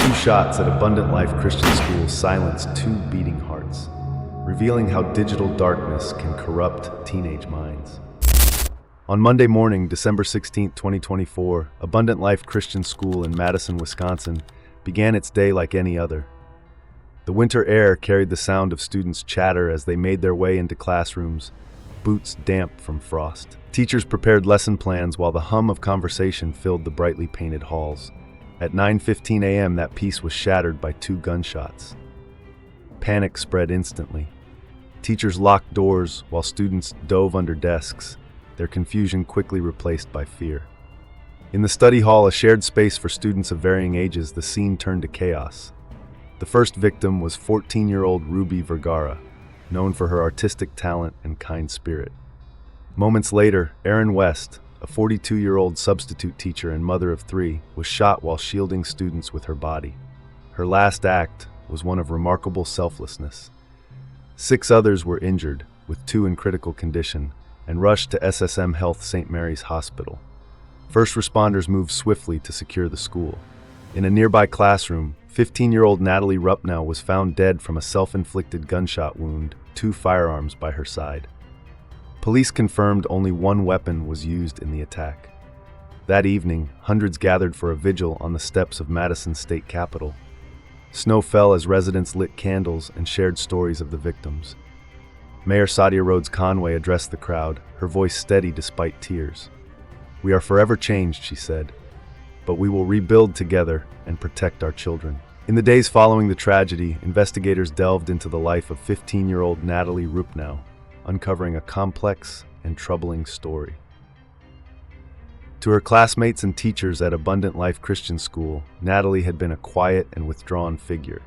Two shots at Abundant Life Christian School silenced two beating hearts, revealing how digital darkness can corrupt teenage minds. On Monday morning, December 16, 2024, Abundant Life Christian School in Madison, Wisconsin, began its day like any other. The winter air carried the sound of students' chatter as they made their way into classrooms, boots damp from frost. Teachers prepared lesson plans while the hum of conversation filled the brightly painted halls. At 9:15 a.m., that peace was shattered by two gunshots. Panic spread instantly. Teachers locked doors while students dove under desks, their confusion quickly replaced by fear. In the study hall, a shared space for students of varying ages, the scene turned to chaos. The first victim was 14-year-old Ruby Vergara, known for her artistic talent and kind spirit. Moments later, Erin West, a 42-year-old substitute teacher and mother of three, was shot while shielding students with her body. Her last act was one of remarkable selflessness. 6 others were injured, with 2 in critical condition, and rushed to SSM Health St. Mary's Hospital. First responders moved swiftly to secure the school. In a nearby classroom, 15-year-old Natalie Rupnow was found dead from a self-inflicted gunshot wound, 2 firearms by her side. Police confirmed only 1 weapon was used in the attack. That evening, hundreds gathered for a vigil on the steps of Madison State Capitol. Snow fell as residents lit candles and shared stories of the victims. Mayor Sadia Rhodes Conway addressed the crowd, her voice steady despite tears. "We are forever changed," she said, "but we will rebuild together and protect our children." In the days following the tragedy, investigators delved into the life of 15-year-old Natalie Rupnow, uncovering a complex and troubling story. To her classmates and teachers at Abundant Life Christian School, Natalie had been a quiet and withdrawn figure.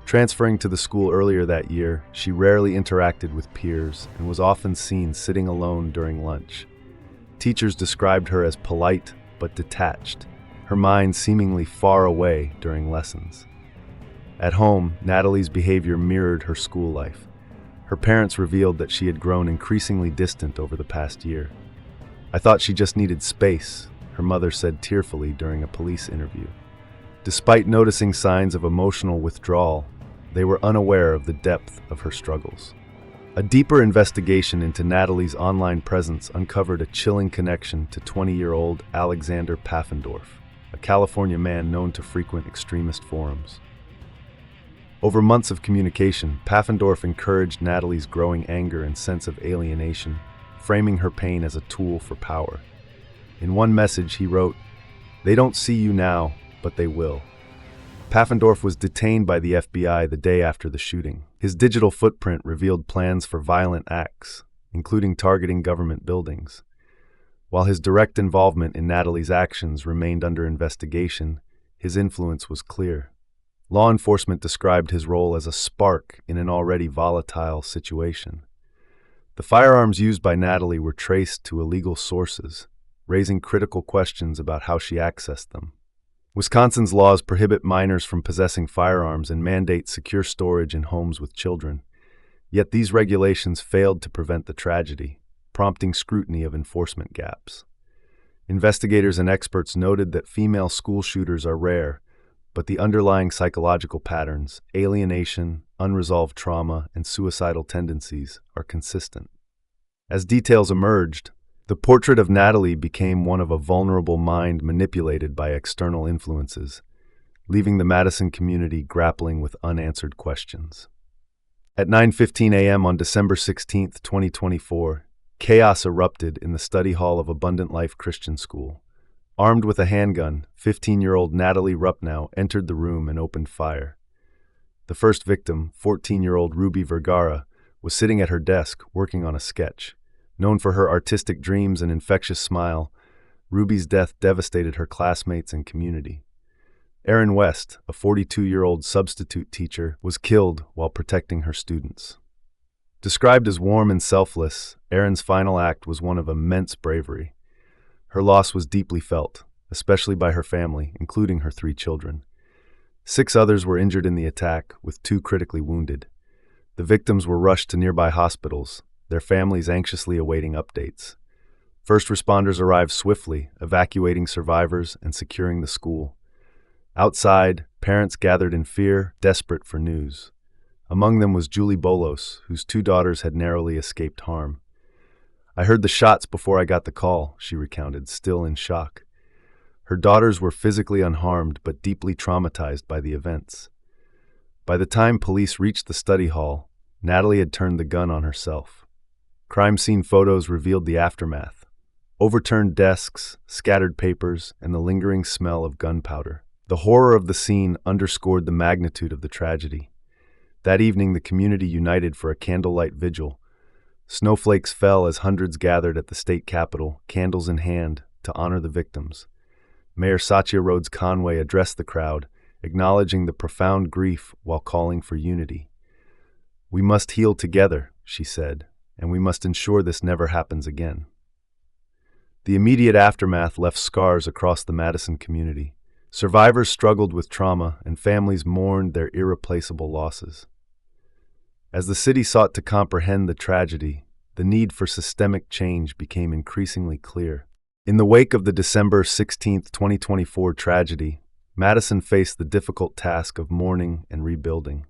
Transferring to the school earlier that year, she rarely interacted with peers and was often seen sitting alone during lunch. Teachers described her as polite but detached, her mind seemingly far away during lessons. At home, Natalie's behavior mirrored her school life. Her parents revealed that she had grown increasingly distant over the past year. "I thought she just needed space," her mother said tearfully during a police interview. Despite noticing signs of emotional withdrawal, they were unaware of the depth of her struggles. A deeper investigation into Natalie's online presence uncovered a chilling connection to 20-year-old Alexander Pfaffendorf, a California man known to frequent extremist forums. Over months of communication, Pfaffendorf encouraged Natalie's growing anger and sense of alienation, framing her pain as a tool for power. In one message, he wrote, "They don't see you now, but they will." Pfaffendorf was detained by the FBI the day after the shooting. His digital footprint revealed plans for violent acts, including targeting government buildings. While his direct involvement in Natalie's actions remained under investigation, his influence was clear. Law enforcement described his role as a spark in an already volatile situation. The firearms used by Natalie were traced to illegal sources, raising critical questions about how she accessed them. Wisconsin's laws prohibit minors from possessing firearms and mandate secure storage in homes with children. Yet these regulations failed to prevent the tragedy, prompting scrutiny of enforcement gaps. Investigators and experts noted that female school shooters are rare, but the underlying psychological patterns, alienation, unresolved trauma, and suicidal tendencies are consistent. As details emerged, the portrait of Natalie became one of a vulnerable mind manipulated by external influences, leaving the Madison community grappling with unanswered questions. At 9:15 a.m. on December 16, 2024, chaos erupted in the study hall of Abundant Life Christian School. Armed with a handgun, 15-year-old Natalie Rupnow entered the room and opened fire. The first victim, 14-year-old Ruby Vergara, was sitting at her desk working on a sketch. Known for her artistic dreams and infectious smile, Ruby's death devastated her classmates and community. Erin West, a 42-year-old substitute teacher, was killed while protecting her students. Described as warm and selfless, Erin's final act was one of immense bravery. Her loss was deeply felt, especially by her family, including her 3 children. 6 others were injured in the attack, with 2 critically wounded. The victims were rushed to nearby hospitals, their families anxiously awaiting updates. First responders arrived swiftly, evacuating survivors and securing the school. Outside, parents gathered in fear, desperate for news. Among them was Julie Bolos, whose 2 daughters had narrowly escaped harm. "I heard the shots before I got the call," she recounted, still in shock. Her daughters were physically unharmed but deeply traumatized by the events. By the time police reached the study hall, Natalie had turned the gun on herself. Crime scene photos revealed the aftermath: overturned desks, scattered papers, and the lingering smell of gunpowder. The horror of the scene underscored the magnitude of the tragedy. That evening, the community united for a candlelight vigil. Snowflakes fell as hundreds gathered at the state capitol, candles in hand, to honor the victims. Mayor Satya Rhodes Conway addressed the crowd, acknowledging the profound grief while calling for unity. "We must heal together," she said, "and we must ensure this never happens again." The immediate aftermath left scars across the Madison community. Survivors struggled with trauma, and families mourned their irreplaceable losses. As the city sought to comprehend the tragedy, the need for systemic change became increasingly clear. In the wake of the December 16, 2024 tragedy, Madison faced the difficult task of mourning and rebuilding.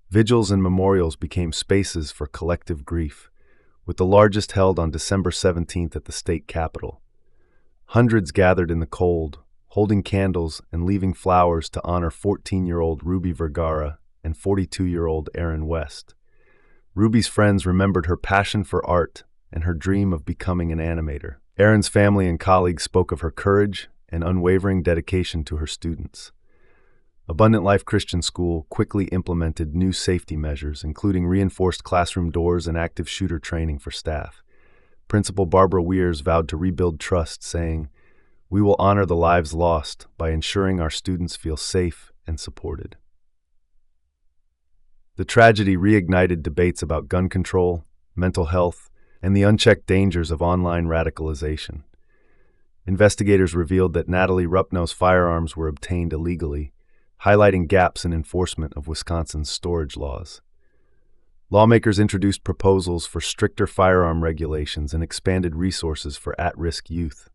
Vigils and memorials became spaces for collective grief, with the largest held on December 17th at the state capitol. Hundreds gathered in the cold, holding candles and leaving flowers to honor 14-year-old Ruby Vergara and 42-year-old Aaron West. Ruby's friends remembered her passion for art and her dream of becoming an animator. Aaron's family and colleagues spoke of her courage and unwavering dedication to her students. Abundant Life Christian School quickly implemented new safety measures, including reinforced classroom doors and active shooter training for staff. Principal Barbara Weirs vowed to rebuild trust, saying, "We will honor the lives lost by ensuring our students feel safe and supported." The tragedy reignited debates about gun control, mental health, and the unchecked dangers of online radicalization. Investigators revealed that Natalie Rupno's firearms were obtained illegally, highlighting gaps in enforcement of Wisconsin's storage laws. Lawmakers introduced proposals for stricter firearm regulations and expanded resources for at-risk youth.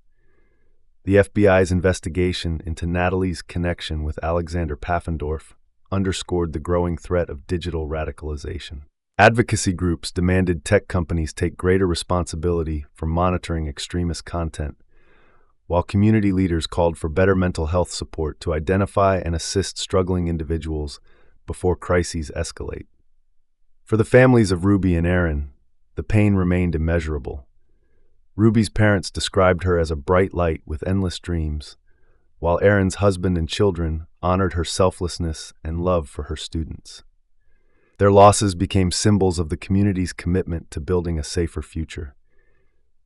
The FBI's investigation into Natalie's connection with Alexander Pfaffendorf underscored the growing threat of digital radicalization. Advocacy groups demanded tech companies take greater responsibility for monitoring extremist content, while community leaders called for better mental health support to identify and assist struggling individuals before crises escalate. For the families of Ruby and Aaron, the pain remained immeasurable. Ruby's parents described her as a bright light with endless dreams, while Aaron's husband and children honored her selflessness and love for her students. Their losses became symbols of the community's commitment to building a safer future.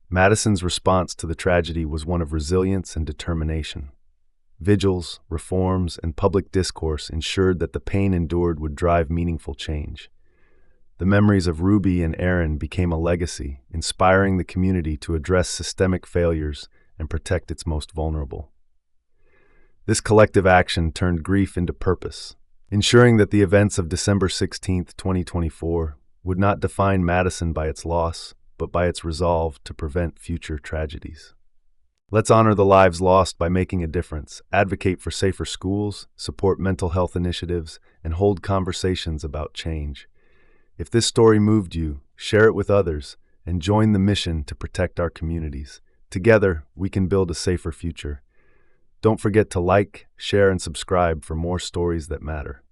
Madison's response to the tragedy was one of resilience and determination. Vigils, reforms, and public discourse ensured that the pain endured would drive meaningful change. The memories of Ruby and Aaron became a legacy, inspiring the community to address systemic failures and protect its most vulnerable. This collective action turned grief into purpose, ensuring that the events of December 16, 2024, would not define Madison by its loss, but by its resolve to prevent future tragedies. Let's honor the lives lost by making a difference, advocate for safer schools, support mental health initiatives, and hold conversations about change. If this story moved you, share it with others, and join the mission to protect our communities. Together, we can build a safer future. Don't forget to like, share, and subscribe for more stories that matter.